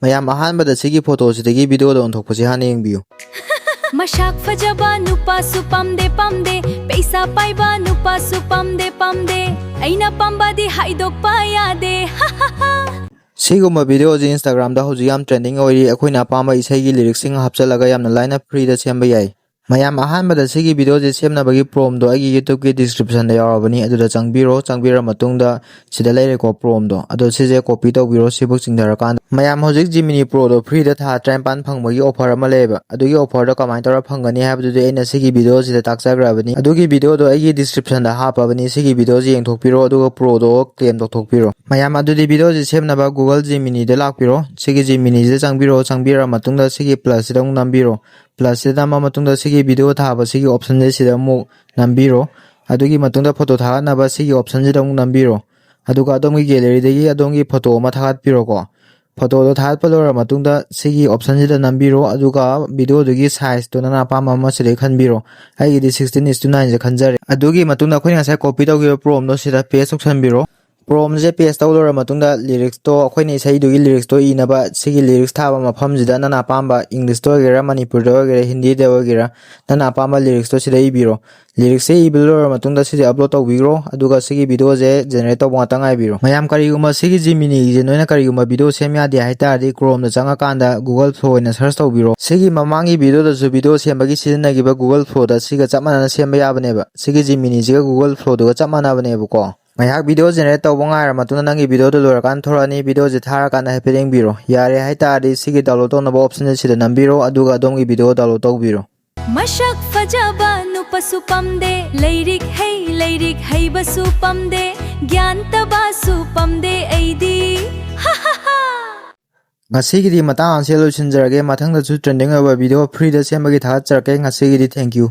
mayam ahanbada sigi photo sidagi video da onthokpasi hana yengbiyu. Mashak fajaba nupa su pamde pamde paisa paiba nupa su pamde pamde aina pambadi haidokpa yade ha ha ha. Siguma video ji Instagram da hoji yam trending oiri akoina apamba isaigi lyrics sing hapchalaga yamna line up free da semba yai. Mayam ahanbada sigi video ji semnabagi prompt do agi YouTube ki description da yarabani aduda changbira matungda sida leireko prompt do ado sije copy tawbiro sibuk chingdarakan mayam hojik Gemini Pro do free da tha trampan phangbagi offer ama leba adugi offer do kamai tora phangani habdu de ena sigi video sida takchagrabani adugi video do agi description da hapabani sigi video ji yengthokpiro aduga pro do claim thokpiro mayam adudi video ji semnaba Google Gemini da lakpiro sigi Gemini ji changbira matungda sigi plus da nambiro plus da matungda sigi video thaba sigi option je sida mu nambiro adugi matungda photo tha na ba sigi option je dong nambiro aduga adongi gallery degi adongi photo ma thagat piro ko photo do thagat palora matungda sigi option je da nambiro aduga video dogi size to na pa ma sire khanbiro ai di 16:9 je khanjare adugi matungda khoina sai copy tawgi prompt no sida paste option prompt je paste tawlora matungda lyrics to khoini sai dugi lyrics to inaba sigi lyrics thaba mafam jida nana pamba English to gera Manipur to gera Hindi de gera nana pamba lyrics to sida ibiro lyrics se ibilora matungda sigi upload tawbiro aduga sigi video je generate tawba tangai biro mayam kariguma sigi Gemini je noina kariguma video semya de haitari Chrome da changa kanda Google Flow na search tawbiro sigi mamangi video da su video sembagi sidina giba Google Flow da siga chamana semba yabaneba sigi Gemini je Google Flow do chamana baneba ko Mayak video generate tawba ngaira matuna nangi video do lorakan thorani video je tharakan happening biro yare haitari sigi download tawna option sida nambiro aduga dongi video download tawbiro Mashak fajaba nupa su pamde leirik hey basu pamde gyan taba su pamde aidi ha ha ha. Ngasigidi matang anselo chinjarage mathangda chu trending over video free da sembagi thagat charake ngasigidi thank you.